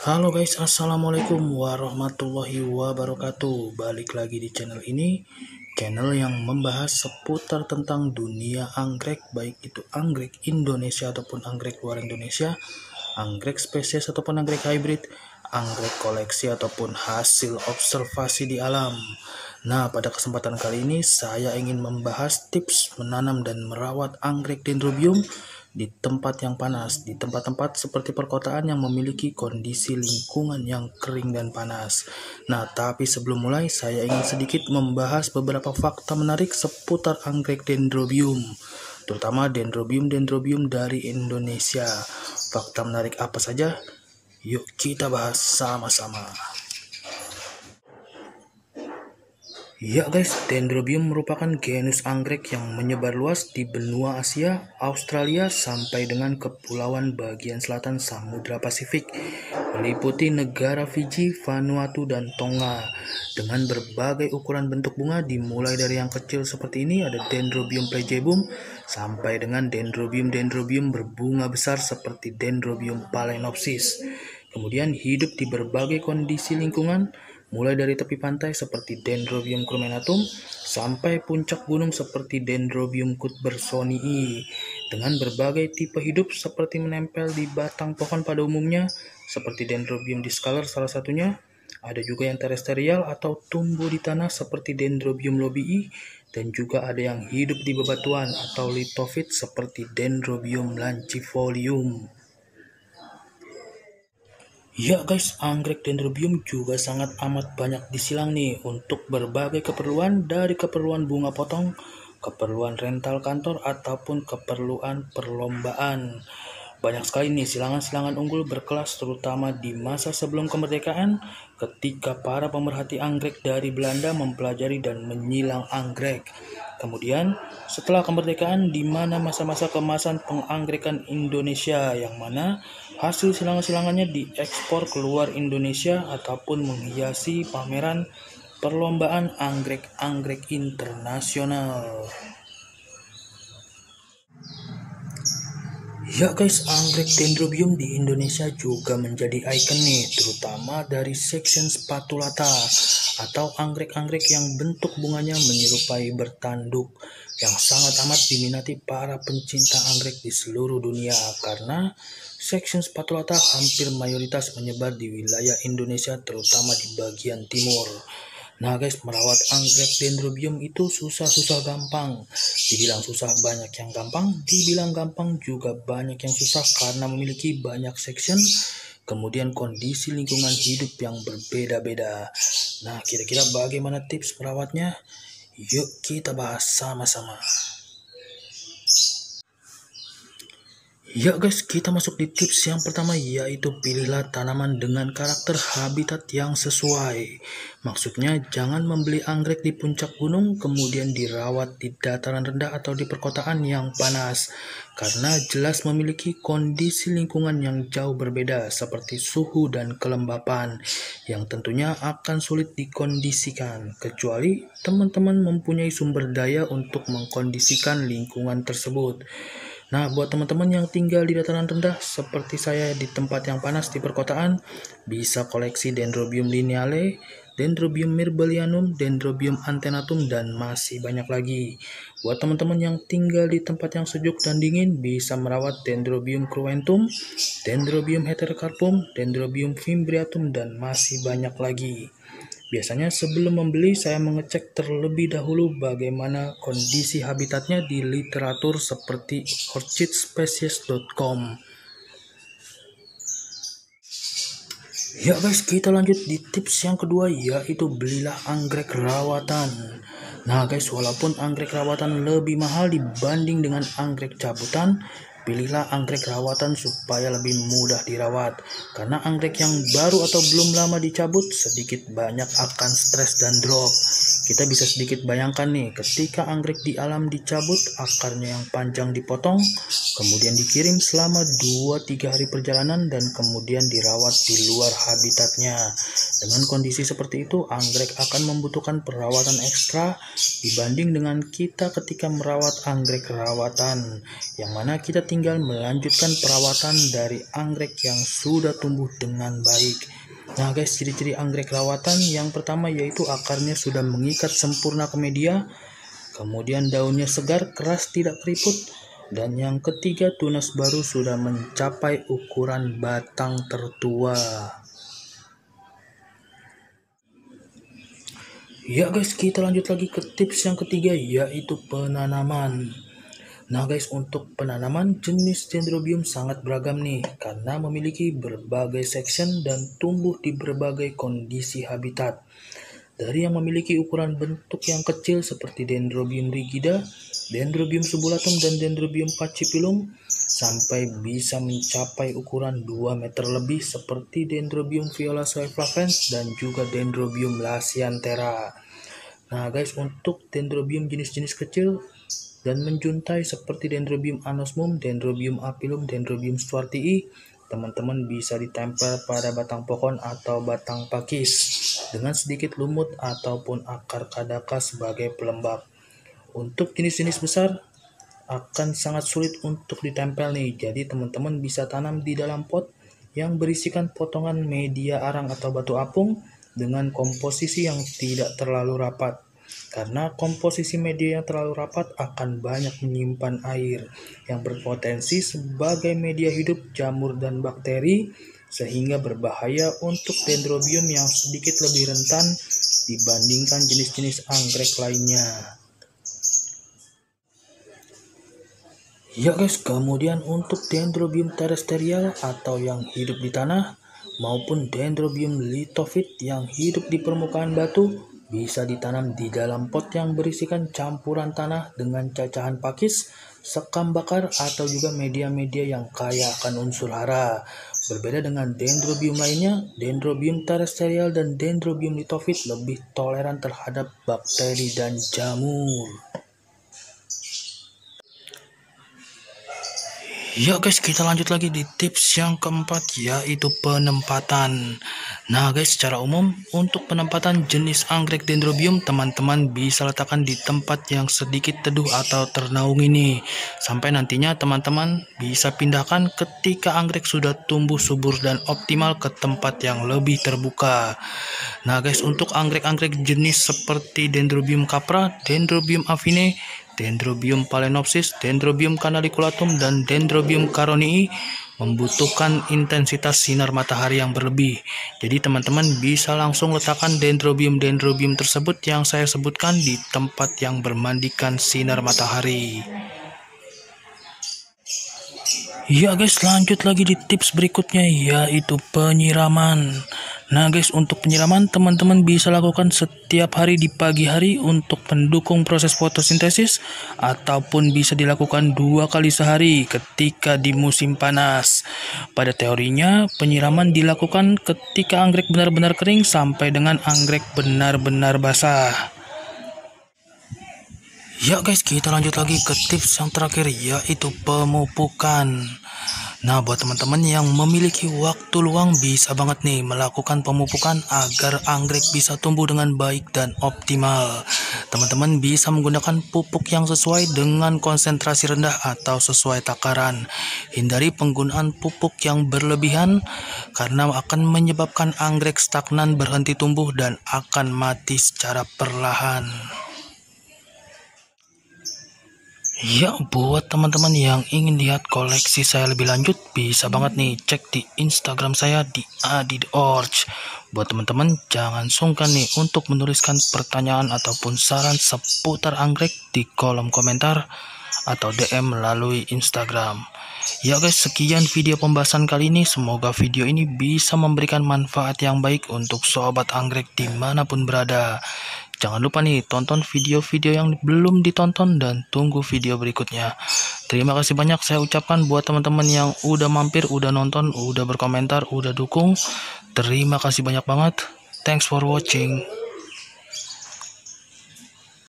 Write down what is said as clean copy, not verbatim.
Halo guys, assalamualaikum warahmatullahi wabarakatuh. Balik lagi di channel ini, channel yang membahas seputar tentang dunia anggrek, baik itu anggrek Indonesia ataupun anggrek luar Indonesia, anggrek spesies ataupun anggrek hybrid, anggrek koleksi ataupun hasil observasi di alam. Nah, pada kesempatan kali ini saya ingin membahas tips menanam dan merawat anggrek dendrobium di tempat yang panas, di tempat-tempat seperti perkotaan yang memiliki kondisi lingkungan yang kering dan panas. Nah, tapi sebelum mulai, saya ingin sedikit membahas beberapa fakta menarik seputar anggrek dendrobium, terutama dendrobium dari Indonesia. Fakta menarik apa saja? Yuk kita bahas sama-sama. Ya guys, dendrobium merupakan genus anggrek yang menyebar luas di benua Asia, Australia, sampai dengan kepulauan bagian selatan Samudra Pasifik, meliputi negara Fiji, Vanuatu, dan Tonga. Dengan berbagai ukuran bentuk bunga, dimulai dari yang kecil seperti ini, ada Dendrobium plegibum, sampai dengan dendrobium berbunga besar seperti Dendrobium phalaenopsis. Kemudian hidup di berbagai kondisi lingkungan, mulai dari tepi pantai seperti Dendrobium crumenatum sampai puncak gunung seperti Dendrobium cuthbertsonii, dengan berbagai tipe hidup seperti menempel di batang pohon pada umumnya seperti Dendrobium discolor salah satunya. Ada juga yang terestrial atau tumbuh di tanah seperti Dendrobium lobii, dan juga ada yang hidup di bebatuan atau lithofit seperti Dendrobium lancifolium. Ya guys, anggrek dendrobium juga sangat amat banyak disilang nih untuk berbagai keperluan, dari keperluan bunga potong, keperluan rental kantor, ataupun keperluan perlombaan. Banyak sekali nih silangan-silangan unggul berkelas, terutama di masa sebelum kemerdekaan ketika para pemerhati anggrek dari Belanda mempelajari dan menyilang anggrek. Kemudian setelah kemerdekaan, di mana masa-masa kemasan penganggekan Indonesia, yang mana hasil silangan-silangannya diekspor keluar Indonesia ataupun menghiasi pameran perlombaan anggrek-anggrek internasional. Ya guys, anggrek dendrobium di Indonesia juga menjadi ikon nih, terutama dari section spatulata atau anggrek-anggrek yang bentuk bunganya menyerupai bertanduk, yang sangat amat diminati para pencinta anggrek di seluruh dunia karena section spatulata hampir mayoritas menyebar di wilayah Indonesia, terutama di bagian timur. Nah guys, merawat anggrek dendrobium itu susah-susah gampang. Dibilang susah banyak yang gampang, dibilang gampang juga banyak yang susah karena memiliki banyak section, kemudian kondisi lingkungan hidup yang berbeda-beda. Nah, kira-kira bagaimana tips merawatnya? Yuk kita bahas sama-sama. Ya guys, kita masuk di tips yang pertama, yaitu pilihlah tanaman dengan karakter habitat yang sesuai. Maksudnya jangan membeli anggrek di puncak gunung kemudian dirawat di dataran rendah atau di perkotaan yang panas, karena jelas memiliki kondisi lingkungan yang jauh berbeda seperti suhu dan kelembapan yang tentunya akan sulit dikondisikan kecuali teman-teman mempunyai sumber daya untuk mengkondisikan lingkungan tersebut. Nah, buat teman-teman yang tinggal di dataran rendah seperti saya di tempat yang panas di perkotaan, bisa koleksi Dendrobium lineale, Dendrobium myrbellianum, Dendrobium antenatum, dan masih banyak lagi. Buat teman-teman yang tinggal di tempat yang sejuk dan dingin, bisa merawat Dendrobium cruentum, Dendrobium heterocarpum, Dendrobium fimbriatum, dan masih banyak lagi. Biasanya sebelum membeli, saya mengecek terlebih dahulu bagaimana kondisi habitatnya di literatur seperti orchidspecies.com. Ya guys, kita lanjut di tips yang kedua, yaitu belilah anggrek rawatan. Nah guys, walaupun anggrek rawatan lebih mahal dibanding dengan anggrek cabutan, pilihlah anggrek rawatan supaya lebih mudah dirawat. Karena anggrek yang baru atau belum lama dicabut sedikit banyak akan stres dan drop. Kita bisa sedikit bayangkan nih, ketika anggrek di alam dicabut, akarnya yang panjang dipotong, kemudian dikirim selama 2-3 hari perjalanan dan kemudian dirawat di luar habitatnya. Dengan kondisi seperti itu, anggrek akan membutuhkan perawatan ekstra dibanding dengan kita ketika merawat anggrek rawatan, yang mana kita tinggal melanjutkan perawatan dari anggrek yang sudah tumbuh dengan baik. Nah guys, ciri-ciri anggrek rawatan yang pertama yaitu akarnya sudah mengikat sempurna ke media, kemudian daunnya segar, keras, tidak keriput, dan yang ketiga tunas baru sudah mencapai ukuran batang tertua. Ya guys, kita lanjut lagi ke tips yang ketiga yaitu penanaman. Nah guys, untuk penanaman jenis Dendrobium sangat beragam nih, karena memiliki berbagai section dan tumbuh di berbagai kondisi habitat. Dari yang memiliki ukuran bentuk yang kecil seperti Dendrobium rigida, Dendrobium subulatum, dan Dendrobium pachyphyllum, sampai bisa mencapai ukuran 2 meter lebih seperti Dendrobium violacea flavens dan juga Dendrobium lacyanthera. Nah guys, untuk Dendrobium jenis-jenis kecil dan menjuntai seperti Dendrobium anosmum, Dendrobium aphyllum, Dendrobium stuartii, teman-teman bisa ditempel pada batang pohon atau batang pakis dengan sedikit lumut ataupun akar kadaka sebagai pelembab. Untuk jenis-jenis besar akan sangat sulit untuk ditempel nih, jadi teman-teman bisa tanam di dalam pot yang berisikan potongan media arang atau batu apung dengan komposisi yang tidak terlalu rapat. Karena komposisi media yang terlalu rapat akan banyak menyimpan air yang berpotensi sebagai media hidup jamur dan bakteri, sehingga berbahaya untuk Dendrobium yang sedikit lebih rentan dibandingkan jenis-jenis anggrek lainnya. Ya guys, kemudian untuk Dendrobium terrestrial atau yang hidup di tanah maupun Dendrobium lithophyte yang hidup di permukaan batu bisa ditanam di dalam pot yang berisikan campuran tanah dengan cacahan pakis, sekam bakar, atau juga media-media yang kaya akan unsur hara. Berbeda dengan Dendrobium lainnya, Dendrobium terrestrial dan Dendrobium lithophyte lebih toleran terhadap bakteri dan jamur. Ya guys, kita lanjut lagi di tips yang keempat yaitu penempatan. Nah guys, secara umum untuk penempatan jenis anggrek Dendrobium, teman-teman bisa letakkan di tempat yang sedikit teduh atau ternaung ini, sampai nantinya teman-teman bisa pindahkan ketika anggrek sudah tumbuh subur dan optimal ke tempat yang lebih terbuka. Nah guys, untuk anggrek-anggrek jenis seperti Dendrobium capra, Dendrobium affine, Dendrobium phalaenopsis, Dendrobium canaliculatum, dan Dendrobium caronii membutuhkan intensitas sinar matahari yang berlebih. Jadi teman-teman bisa langsung letakkan Dendrobium tersebut yang saya sebutkan di tempat yang bermandikan sinar matahari. Ya guys, lanjut lagi di tips berikutnya yaitu penyiraman. Nah guys, untuk penyiraman teman-teman bisa lakukan setiap hari di pagi hari untuk mendukung proses fotosintesis, ataupun bisa dilakukan 2 kali sehari ketika di musim panas. Pada teorinya, penyiraman dilakukan ketika anggrek benar-benar kering sampai dengan anggrek benar-benar basah. Ya guys, kita lanjut lagi ke tips yang terakhir yaitu pemupukan. Nah, buat teman-teman yang memiliki waktu luang bisa banget nih melakukan pemupukan agar anggrek bisa tumbuh dengan baik dan optimal. Teman-teman bisa menggunakan pupuk yang sesuai dengan konsentrasi rendah atau sesuai takaran. Hindari penggunaan pupuk yang berlebihan karena akan menyebabkan anggrek stagnan, berhenti tumbuh, dan akan mati secara perlahan. Ya, buat teman-teman yang ingin lihat koleksi saya lebih lanjut, bisa banget nih cek di Instagram saya di adi_orch. Buat teman-teman jangan sungkan nih untuk menuliskan pertanyaan ataupun saran seputar anggrek di kolom komentar atau DM melalui Instagram. Ya guys, sekian video pembahasan kali ini. Semoga video ini bisa memberikan manfaat yang baik untuk sobat anggrek dimanapun berada. Jangan lupa nih tonton video-video yang belum ditonton dan tunggu video berikutnya. Terima kasih banyak saya ucapkan buat teman-teman yang udah mampir, udah nonton, udah berkomentar, udah dukung. Terima kasih banyak banget. Thanks for watching.